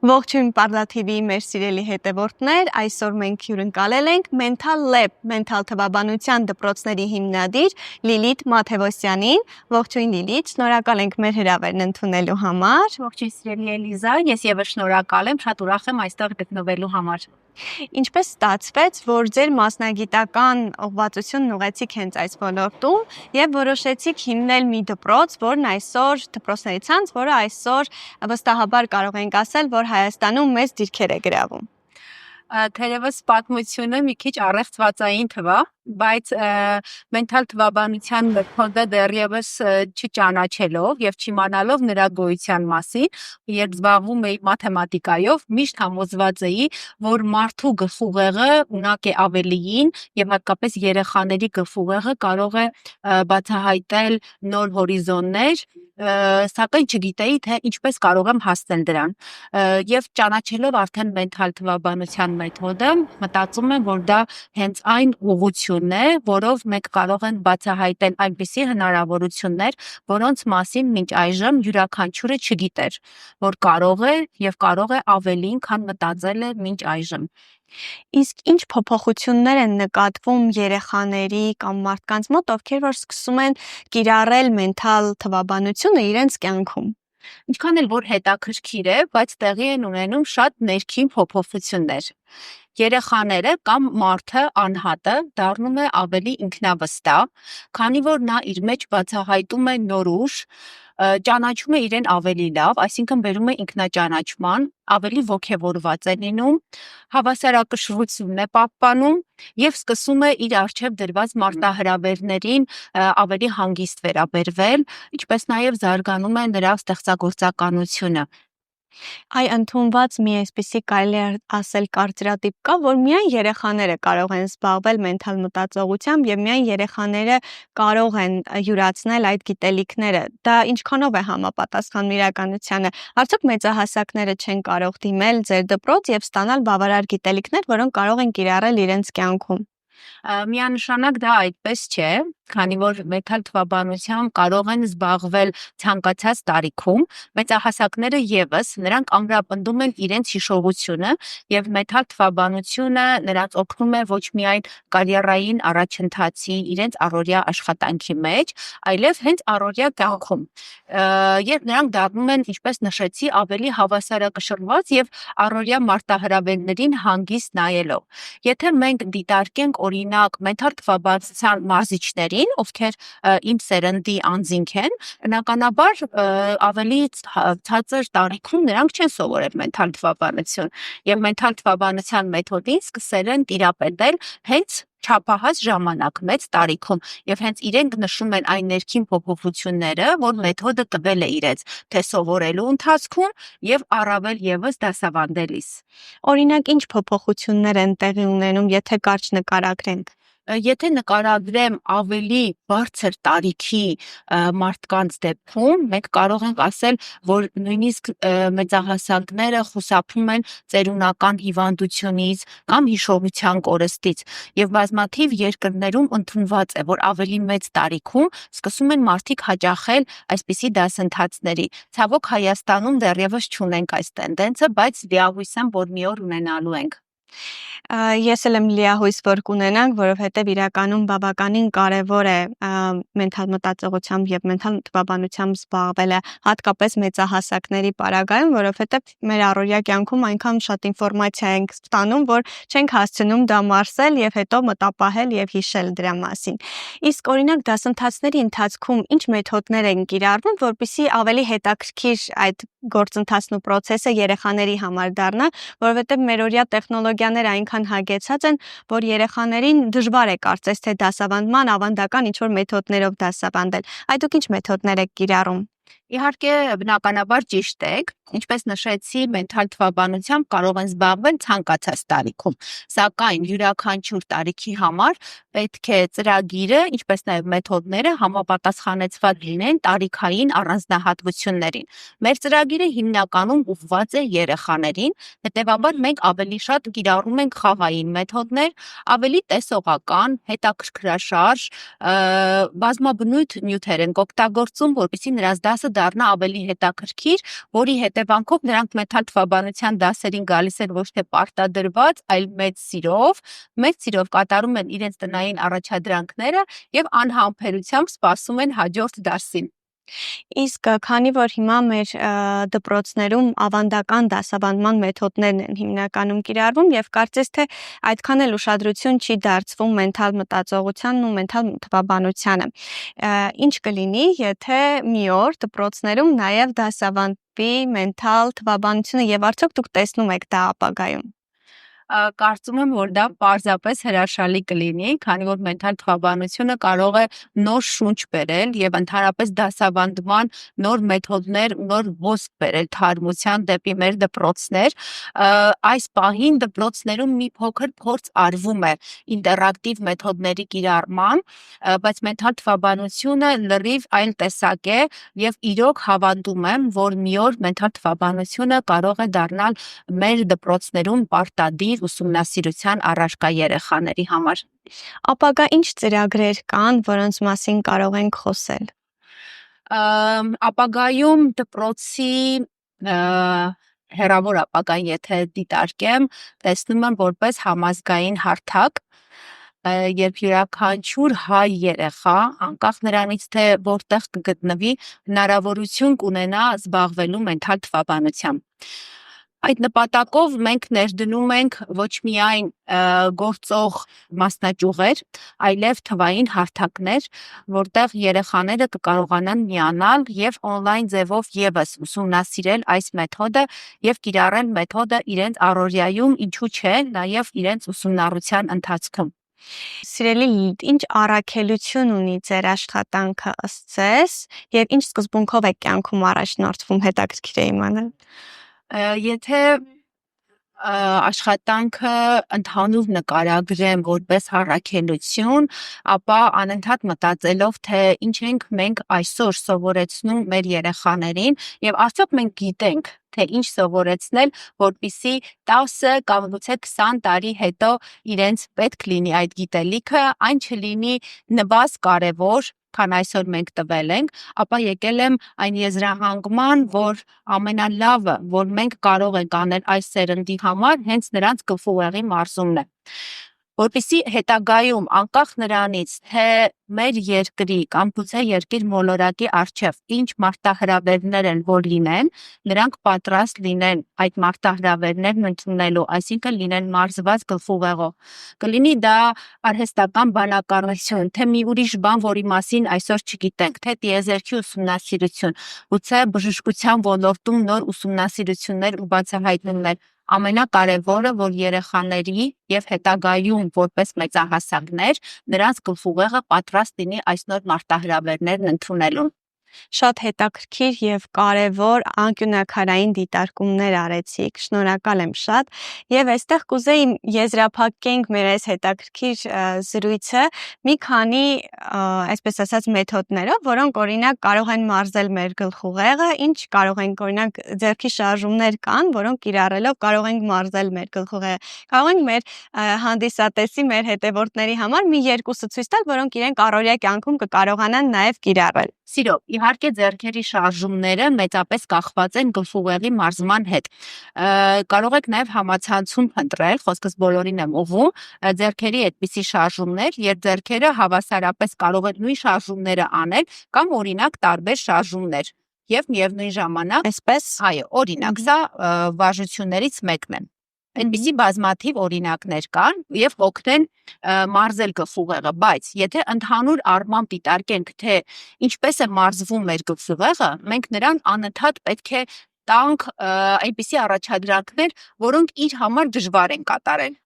Ողջույն Parlativ-ի մեր սիրելի հետևորդներ, այսօր մենք հյուրընկալել ենք Mental Lab, Mental թվաբանության դպրոցների հիմնադիր Լիլիթ Մաթևոսյանին։ Ողջույն Լիլիթ, շնորհակալ ենք մեր հրավերն ընդունելու համար։ Ողջույն սիրելի Էլիզա, ես եւս շնորհակալ եմ, շատ ուրախ եմ այստեղ գտնվելու համար։ Ինչպես ստացվեց, որ ձեր մասնագիտական ուղղվածությունն ուղեցիք հենց այս ոլորտում եւ որոշեցիք հիմնել մի դպրոց, դպրոցների ցանց, որը այսօր վստահաբար կարող ենք ասել, որ Հայաստանում մեծ դիրքեր է գրավում։ Թերևս պատմությունը մի քիչ առեղծվածային թվա, բայց մենթալ թվաբանության մեթոդը դեռևս չճանաչելով եւ չիմանալով նրա գոյության մասին, երբ զբաղվում էի մաթեմատիկայով, միշտ համոզված էի, որ մարդու գլխուղեղը ունակ է ավելիին եւ հատկապես երեխաների գլխուղեղը կարող է բացահայտել նոր հորիզոններ, սակայն չգիտեի, թե ինչպես կարող եմ հասնել դրան։ Եվ ճանաչելով արդեն մենթալ թվաբանության մեթոդը, մտածում եմ, որ դա հենց այն ուղղությունն է, որով մենք կարող ենք բացահայտել այնպիսի հնարավորություններ, որոնց մասին մինչ այժմ յուրաքանչյուրը չգիտեր, որ կարող է եւ կարող է ավելին, քան մտածել է մինչ այժմ։ Իսկ ինչ փոփոխություններ են նկատվում երեխաների կամ մարդկանց մոտ, ովքեր որ սկսում են կիրառել մենթալ թվաբանությունը իրենց կյանքում։ Ինչքան էլ որ հետաքրքիր է, բայց տեղի են ունենում շատ ներքին փոփոխություններ։ Երեխաները կամ մարդը անհատը դառնում է ավելի ինքնավստահ, քանի որ նա իր մեջ բացահայտում է նոր ուժ, ճանաչում է իրեն ավելի լավ, այսինքն բերում է ինքնաճանաչման, ավելի ոգևորված է լինում, հավասարակշռությունն է պահպանում եւ սկսում է իր առջև դրված մարտահրավերներին ավելի հանգիստ վերաբերվել, ինչպես նաեւ զարգանում է նրա ստեղծագործականությունը։ Այ ընդունված մի այսպիսի կարելի է ասել կարծրատիպ կա, որ միայն երեխաները կարող են զբաղվել մենթալ մտածողությամբ եւ միայն երեխաները կարող են յուրացնել այդ գիտելիքները։ Դա ինչքանով է համապատասխանում իրականությանը։ Արդյոք մեծահասակները չեն կարող դիմել ձեր դպրոց եւ ստանալ բավարար գիտելիքներ, որոնք կարող են կիրառել իրենց կյանքում։ Միանշանակ դա այդպես չէ, քանի որ մենթալ թվաբանությամբ կարող են զբաղվել ցանկացած տարիքում, մեծահասակները եւս նրանք ամրապնդում են իրենց հիշողությունը եւ մենթալ թվաբանությունը նրանց օգնում է ոչ միայն կարիերային առաջընթացի, իրենց առօրյա աշխատանքի մեջ, այլև հենց առօրյա կյանքում։ Երբ նրանք դառնում են, ինչպես նշեցի, ավելի հավասարակշռված եւ առօրյա մարտահրավերներին հանգիստ նայելով։ Եթե մենք դիտարկենք օրինակ մենթալ թվաբանության մարզիչներին, ովքեր իմ սերնդի անձինք են, բնականաբար ավելի ցածր տարիքում նրանք չեն սովորել մենթալ թվաբանություն եւ մենթալ թվաբանության մեթոդին սկսել են տիրապետել հենց չափահաս ժամանակ մեծ տարիքում եւ հենց իրենք նշում են այն ներքին փոփոխությունները, որ մեթոդը տվել է իրենց թե սովորելու ընթացքում եւ առավել եւս դասավանդելիս։ Օրինակ, ինչ փոփոխություններ են տեղի ունենում, եթե կարճ նկարագրենք։ Եթե նկարագրեմ ավելի բարձր տարիքի մարդկանց դեպքում, մենք կարող ենք ասել, որ նույնիսկ մեծահասակները խուսափում են ծերունական հիվանդությունից կամ հիշողության կորստից եւ բազմաթիվ երկրներում ընդունված է, որ ավելի մեծ տարիքում սկսում են մարդիկ հաճախել այսպիսի դասընթացների։ Ցավոք Հայաստանում դեռևս չունենք այս տենդենսը, բայց լիահույս եմ, որ մի օր ունենալու ենք։ Ես էլ եմ լիահույս, որ կունենանք, որովհետև իրականում բավականին կարևոր է մենթալ մտածողությամբ եւ մենթալ թվաբանությամբ զբաղվելը, հատկապես մեծահասակների պարագայում, որովհետև մեր առօրյա կյանքում այնքան շատ ինֆորմացիա ենք ստանում, որ չենք հասցնում դա մարսել եւ հետո մտապահել եւ հիշել դրա մասին։ Իսկ օրինակ դասընթացների ընթացքում ինչ մեթոդներ են կիրառվում, որպեսզի ավելի հետաքրքիր այդ գործընթացն ու process-ը երեխաների համար դառնա, որովհետև մերօրյա տեխնոլոգիաները այնքան հագեցած են, որ երեխաներին դժվար է կարծես թե դասավանդման ավանդական ինչ-որ մեթոդներով դասավանդել։ Այդ դուք ինչ մեթոդներ եք կիրառում։ Իհարկե, բնականաբար ճիշտ եք, ինչպես նշեցի, մենթալ թվաբանությամբ կարող են զբաղվել ցանկացած տարիքում, սակայն յուրաքանչյուր տարիքի համար պետք է ծրագիրը, ինչպես նաև մեթոդները համապատասխանեցված լինեն տարիքային առանձնահատկություններին։ Մեր ծրագիրը հիմնականում ուղղված է երեխաներին, հետևաբար մենք ավելի շատ կիրառում ենք խաղային մեթոդներ, ավելի տեսողական, հետաքրքրաշարժ, բազմաբնույթ նյութեր ենք օգտագործում, որպեսզի նրանց դասը դառնա ավելի հետաքրքիր, որի հետևանքով նրանք մեթալ թվաբանության դասերին գալիս են ոչ թե պարտադրված, այլ մեծ սիրով կատարում են իրենց տնային առաջադրանքները եւ անհամբերությամբ սպասում են հաջորդ դասին։ Իսկ քանի որ հիմա մեր դպրոցներում ավանդական դասավանդման մեթոդներն են հիմնականում կիրառվում եւ կարծես թե այդքան էլ ուշադրություն չի դարձվում մենթալ մտածողությանն ու մենթալ թվաբանությանը, ինչ կլինի, եթե մի օր դպրոցներում նաեւ դասավանդվի մենթալ թվաբանությունը եւ արդյոք դուք տեսնում եք դա ապագայում։ Կարծում եմ, որ դա պարզապես հրաշալի կլինի, քանի որ մենթալ թվաբանությունը կարող է նոր շունչ բերել եւ ընդհանրապես դասավանդման նոր մեթոդներ, նոր ոսկ բերել թարմության դեպի մեր դպրոցներ։ Այս պահին դպրոցներում մի փոքր փորձ արվում է ինտերակտիվ մեթոդների կիրառման, բայց մենթալ թվաբանությունը լրիվ այլ տեսակ է եւ իրոք հավատում եմ, որ մի օր մենթալ թվաբանությունը կարող է դառնալ մեր դպրոցներում պարտադիր ուսումնասիրության առարկա երեխաների համար։ Ապագա ինչ ծրագրեր կան, որոնց մասին կարող ենք խոսել։ Ապագայում դպրոցի հեռավոր ապագան, եթե դիտարկեմ, տեսնում եմ որպես համազգային հարթակ, երբ յուրաքանչյուր հայ երեխա, անկախ նրանից թե որտեղ կգտնվի, հնարավորություն կունենա զբաղվելու մենթալ թվաբանությամբ։ Այդ նպատակով մենք ներդնում ենք ոչ միայն գործող մասնաճյուղեր, այլև թվային հարթակներ, որտեղ երեխաները կկարողանան միանալ եւ on-line ձևով եւս ուսումնասիրել այս մեթոդը եւ կիրառել մեթոդը իրենց առօրյայում, ինչու՞ չէ, նաեւ իրենց ուսումնառության ընթացքում։ Սիրելի Լիլիթ, ինչ առաքելություն ունի ձեր աշխատանքը ըստ ձեզ եւ ինչ սկզբունքով է կյանքում առաջնորդվում, հետաքրքիր է իմանալ։ Եթե աշխատանքը ընդհանուր նկարագրեմ որպես առաքելություն, ապա անընդհատ մտածելով, թե ինչ ենք մենք այսօր սովորեցնում մեր երեխաներին եւ արդյոք մենք գիտենք, թե ինչ սովորեցնել, որպիսի 10 կամ գուցե 20 տարի հետո իրենց պետք լինի այդ գիտելիքը, այն չլինի նվազ կարևոր, քան այսօր մենք տվել ենք, ապա եկել եմ այն եզրահանգման, որ ամենալավը, որ մենք կարող ենք անել այս սերնդի համար, հենց նրանց գլխուղեղի մարզումն է։ Որպեսզի հետագայում անկախ նրանից, թե մեր երկրի կամ գուցե երկիր մոլորակի առջև ինչ մարտահրավերներ են, որ լինեն, նրանք պատրաստ լինեն այդ մարտահրավերներն ընդունելու, այսինքն լինեն մարզված գլխուղեղով։ Կլինի դա արհեստական բանականություն, թե մի ուրիշ բան, որի մասին այսօր չգիտենք, թե տիեզերքի ուսումնասիրություն, գուցե բժշկության ոլորտում նոր ուսումնասիրություններ ու բացահայտումներ։ Ամենակարևորը, որ երեխաների եւ հետագայում որպես մեծահասակներ նրանց գլխուղեղը պատրաստ լինի այս նոր մարտահրավերներն ընդունելու։ Շատ հետաքրքիր եւ կարեւոր անկյունաքարային դիտարկումներ արեցիք։ Շնորհակալ եմ շատ։ Եվ այստեղ կուզեի եզրափակենք մեր այս հետաքրքիր զրույցը մի քանի, այսպես ասած, մեթոդներով, որոնք օրինակ կարող են մարզել մեր գլխուղեղը, ինչ կարող ենք օրինակ ձեռքի շարժումներ կան, որոնք կիրառելով կարող ենք մարզել մեր գլխուղեղը։ Կարող ենք մեր հանդիսատեսի, մեր հետևորդների համար մի երկուսը ցույց տալ, որոնք իրենք առօրյա կյանքում կկարողանան նաեւ կիրառել։ Սիրով, իհարկե ձեռքերի շարժումները մեծապես կախված են գլխուղեղի մարզման հետ։ Կարող եք նաև համացանցում փնտրել, խոսքս բոլորին եմ ուղղում, ձեռքերի այդպիսի շարժումներ, երբ ձեռքերը հավասարապես կարող են նույն շարժումները անել կամ օրինակ տարբեր շարժումներ եւ միևնույն ժամանակ, Այսպես, այո, օրինակ, սա վարժություններից մեկն է։ Այնպիսի բազմաթիվ օրինակներ կան եւ օգնեն մարզել գլխուղեղը, բայց եթե ընդհանուր առմամբ դիտարկենք, թե ինչպես է մարզվում մեր գլխուղեղը, մենք նրան անընդհատ պետք է տանք այնպիսի առաջադրանքներ, որոնք իր համար դժվար են կատարել։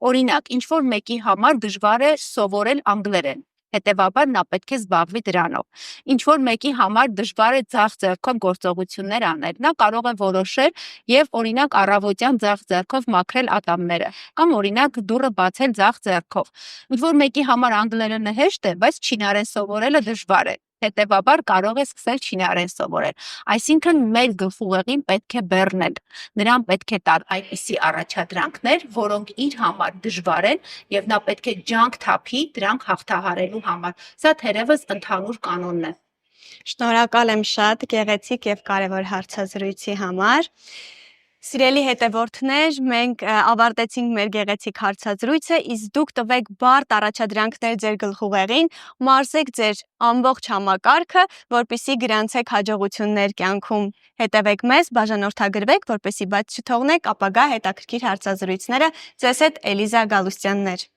Օրինակ, ինչ որ մեկի համար դժվար է սովորել անգլերեն, հետևաբար նա պետք է զբաղվի դրանով։ Ինչ որ մեկի համար դժվար է ձախ ձեռքով գործողություններ անել, նա կարող է որոշել եւ օրինակ առավոտյան ձախ ձեռքով մաքրել ատամները կամ օրինակ դուռը բացել ձախ ձեռքով։ Ինչ որ մեկի համար անգլերենը հեշտ է, բայց չինարեն սովորելը դժվար է։ Հետևաբար կարող է սկսել չինարեն սովորել։ Այսինքն մեր գլխուղեղին պետք է բեռնել, նրան պետք է տալ այնպիսի առաջադրանքներ, որոնք իր համար դժվար են եւ նա պետք է ջանք թափի դրանք հաղթահարելու համար։ Սա թերևս ընդհանուր կանոնն է։ Շնորհակալ եմ շատ գեղեցիկ եւ կարեւոր հարցազրույցի համար։ Սիրելի հետևորդներ, մենք ավարտեցինք մեր գեղեցիկ հարցազրույցը, իսկ դուք տվեք բարդ առաջադրանքներ ձեր գլխուղեղին, մարզեք ձեր ամբողջ համակարգը, որպեսզի գրանցեք հաջողություններ կյանքում։ Հետևեք մեզ, բաժանորդագրվեք, որպեսզի բաց չթողնեք ապագա հետաքրքիր հարցազրույցները։ Ձեզ հետ Էլիզա Գալուստյաններ։